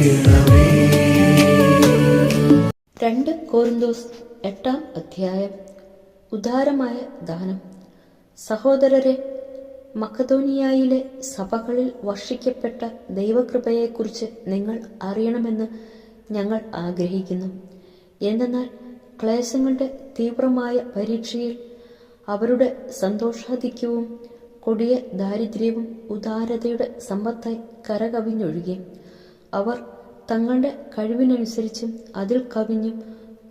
2 കൊരിന്തോസ് 8 അധ്യായം. ഉദാരമായ ദാനം. സഹോദരരെ, മക്കദോനിയയിലെ സഭകളിൽ വർഷിക്കപ്പെട്ട ദൈവകൃപയെക്കുറിച്ച് നിങ്ങൾ അറിയണമെന്ന് ഞങ്ങൾ ആഗ്രഹിക്കുന്നു. എന്തെന്നാൽ ക്ലേശങ്ങളുടെ തീവ്രമായ പരീക്ഷയിൽ അവരുടെ സന്തോഷാധിക്യവും കൊടിയ ദാരിദ്ര്യവും ഉദാരതയുടെ സമ്പത്തായി കരകവിഞ്ഞൊഴുകി. അവർ തങ്ങളുടെ കഴിവിനനുസരിച്ചും അതിൽ കവിഞ്ഞും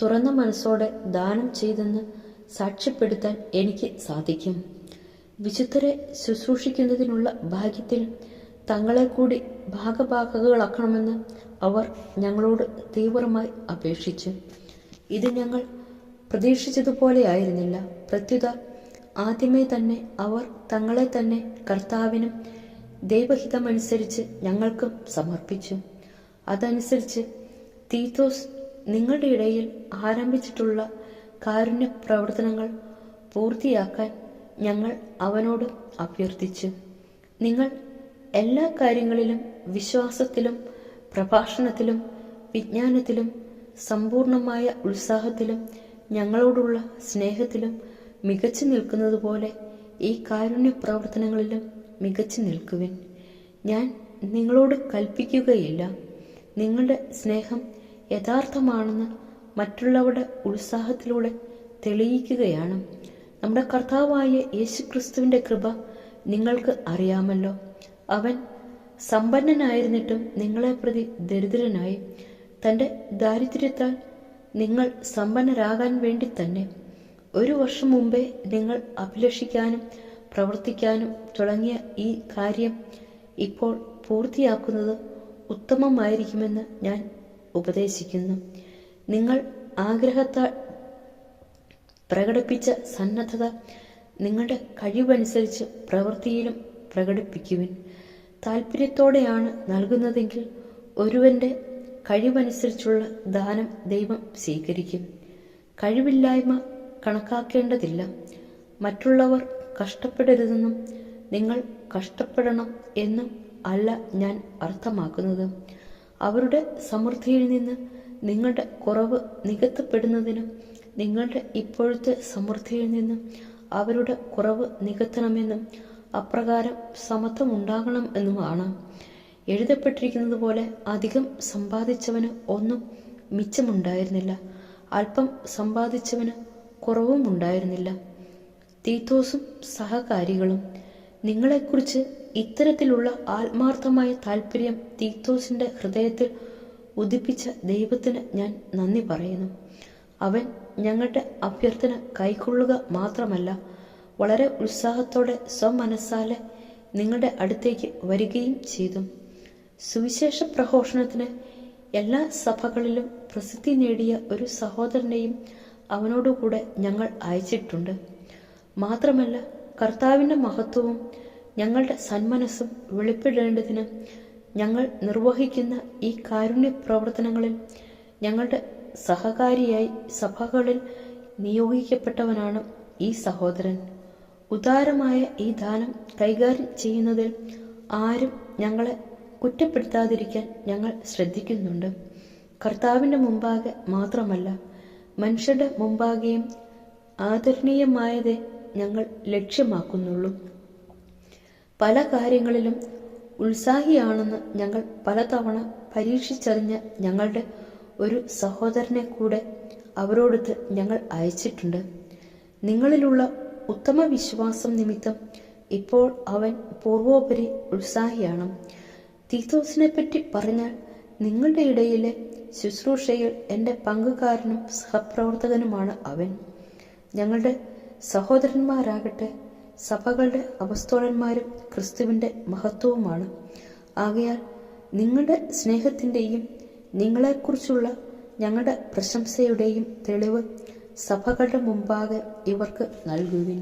തുറന്ന മനസ്സോടെ ദാനം ചെയ്തെന്ന് സാക്ഷ്യപ്പെടുത്താൻ എനിക്ക് സാധിക്കും. വിശുദ്ധരെ ശുശ്രൂഷിക്കുന്നതിനുള്ള ഭാഗ്യത്തിൽ തങ്ങളെ കൂടി ഭാഗഭാക്കുകളാക്കണമെന്ന് അവർ ഞങ്ങളോട് തീവ്രമായി അപേക്ഷിച്ചു. ഇത് ഞങ്ങൾ പ്രതീക്ഷിച്ചതുപോലെ ആയിരുന്നില്ല. പ്രത്യുത ആദ്യമേ തന്നെ അവർ തങ്ങളെ തന്നെ കർത്താവിനും ദൈവഹിതമനുസരിച്ച് ഞങ്ങൾക്കും സമർപ്പിച്ചു. അതനുസരിച്ച് തീത്തോസ് നിങ്ങളുടെ ഇടയിൽ ആരംഭിച്ചിട്ടുള്ള കാരുണ്യ പ്രവർത്തനങ്ങൾ പൂർത്തിയാക്കാൻ ഞങ്ങൾ അവനോട് അഭ്യർത്ഥിച്ചു. നിങ്ങൾ എല്ലാ കാര്യങ്ങളിലും വിശ്വാസത്തിലും പ്രഭാഷണത്തിലും വിജ്ഞാനത്തിലും സമ്പൂർണമായ ഉത്സാഹത്തിലും ഞങ്ങളോടുള്ള സ്നേഹത്തിലും മികച്ചു നിൽക്കുന്നതുപോലെ ഈ കാരുണ്യ പ്രവർത്തനങ്ങളിലും മികച്ചു നിൽക്കുവിൻ. ഞാൻ നിങ്ങളോട് കൽപ്പിക്കുകയില്ല. നിങ്ങളുടെ സ്നേഹം യഥാർത്ഥമാണെന്ന് മറ്റുള്ളവരുടെ ഉത്സാഹത്തിലൂടെ തെളിയിക്കുകയാണ്. നമ്മുടെ കർത്താവായ യേശുക്രിസ്തുവിൻ്റെ കൃപ നിങ്ങൾക്ക് അറിയാമല്ലോ. അവൻ സമ്പന്നനായിരുന്നിട്ടും നിങ്ങളെ പ്രതി ദരിദ്രനായി, തൻ്റെ ദാരിദ്ര്യത്താൽ നിങ്ങൾ സമ്പന്നരാകാൻ വേണ്ടി തന്നെ 1 വർഷം മുമ്പേ നിങ്ങൾ അഭിലഷിക്കാനും പ്രവർത്തിക്കാനും തുടങ്ങിയ ഈ കാര്യം ഇപ്പോൾ പൂർത്തിയാക്കുന്നത് ഉത്തമമായിരിക്കുമെന്ന് ഞാൻ ഉപദേശിക്കുന്നു. നിങ്ങൾ ആഗ്രഹത്താൽ പ്രകടിപ്പിച്ച സന്നദ്ധത നിങ്ങളുടെ കഴിവനുസരിച്ച് പ്രവൃത്തിയിലും പ്രകടിപ്പിക്കുവിൻ. താല്പര്യത്തോടെയാണ് നൽകുന്നതെങ്കിൽ ഒരുവന്റെ കഴിവനുസരിച്ചുള്ള ദാനം ദൈവം സ്വീകരിക്കും. കഴിവില്ലായ്മ കണക്കാക്കേണ്ടതില്ല. മറ്റുള്ളവർ കഷ്ടപ്പെടരുതെന്നും നിങ്ങൾ കഷ്ടപ്പെടണം എന്നും അല്ല ഞാൻ അർത്ഥമാക്കുന്നത്. അവരുടെ സമൃദ്ധിയിൽ നിന്ന് നിങ്ങളുടെ കുറവ് നികത്തപ്പെടുന്നതിനും നിങ്ങളുടെ ഇപ്പോഴത്തെ സമൃദ്ധിയിൽ നിന്ന് അവരുടെ കുറവ് നികത്തണമെന്നും അപ്രകാരം സമത്വം ഉണ്ടാകണം എന്നുമാണ്. എഴുതപ്പെട്ടിരിക്കുന്നത് പോലെ അധികം സമ്പാദിച്ചവന് ഒന്നും മിച്ചമുണ്ടായിരുന്നില്ല, അല്പം സമ്പാദിച്ചവന് കുറവും ഉണ്ടായിരുന്നില്ല. തീത്തോസും സഹകാരികളും നിങ്ങളെക്കുറിച്ച് ഇത്തരത്തിലുള്ള ആത്മാർത്ഥമായ താല്പര്യം തീത്തോസിന്റെ ഹൃദയത്തിൽ ഉദിപ്പിച്ച ദൈവത്തിന് ഞാൻ നന്ദി പറയുന്നു. അവൻ ഞങ്ങളുടെ അഭ്യർത്ഥന കൈക്കൊള്ളുക മാത്രമല്ല, വളരെ ഉത്സാഹത്തോടെ സ്വമനസ്സാലെ നിങ്ങളുടെ അടുത്തേക്ക് വരികയും ചെയ്തു. സുവിശേഷ പ്രഘോഷണത്തിന് എല്ലാ സഭകളിലും പ്രസിദ്ധി നേടിയ ഒരു സഹോദരനെയും അവനോടുകൂടെ ഞങ്ങൾ അയച്ചിട്ടുണ്ട്. മാത്രമല്ല, കർത്താവിൻ്റെ മഹത്വവും ഞങ്ങളുടെ സന്മനസ്സും വെളിപ്പെടേണ്ടതിന് ഞങ്ങൾ നിർവഹിക്കുന്ന ഈ കാരുണ്യ പ്രവർത്തനങ്ങളിൽ ഞങ്ങളുടെ സഹകാരിയായി സഭകളിൽ നിയോഗിക്കപ്പെട്ടവനാണ് ഈ സഹോദരൻ. ഉദാരമായ ഈ ദാനം കൈകാര്യം ചെയ്യുന്നതിൽ ആരും ഞങ്ങളെ കുറ്റപ്പെടുത്താതിരിക്കാൻ ഞങ്ങൾ ശ്രദ്ധിക്കുന്നുണ്ട്. കർത്താവിൻ്റെ മുമ്പാകെ മാത്രമല്ല, മനുഷ്യരുടെ മുമ്പാകെയും ആദരണീയമായതേ ഞങ്ങൾ ലക്ഷ്യമാക്കുന്നുള്ളൂ. പല കാര്യങ്ങളിലും ഉത്സാഹിയാണെന്ന് ഞങ്ങൾ പലതവണ പരീക്ഷിച്ചറിഞ്ഞ ഞങ്ങളുടെ ഒരു സഹോദരനെ കൂടെ അവരോടൊത്ത് ഞങ്ങൾ അയച്ചിട്ടുണ്ട്. നിങ്ങളിലുള്ള ഉത്തമ വിശ്വാസം നിമിത്തം ഇപ്പോൾ അവൻ പൂർവോപരി ഉത്സാഹിയാണ്. തീത്തോസിനെ പറ്റി പറഞ്ഞാൽ, നിങ്ങളുടെ ഇടയിലെ ശുശ്രൂഷയിൽ എൻ്റെ പങ്കുകാരനും സഹപ്രവർത്തകനുമാണ് അവൻ. ഞങ്ങളുടെ സഹോദരന്മാരാകട്ടെ സഭകളുടെ അപ്പസ്തോലന്മാരും ക്രിസ്തുവിൻ്റെ മഹത്വവുമാണ്. ആകയാൽ നിങ്ങളുടെ സ്നേഹത്തിൻ്റെയും നിങ്ങളെക്കുറിച്ചുള്ള ഞങ്ങളുടെ പ്രശംസയുടെയും തെളിവ് സഭകളുടെ മുമ്പാകെ ഇവർക്ക് നൽകുവിൻ.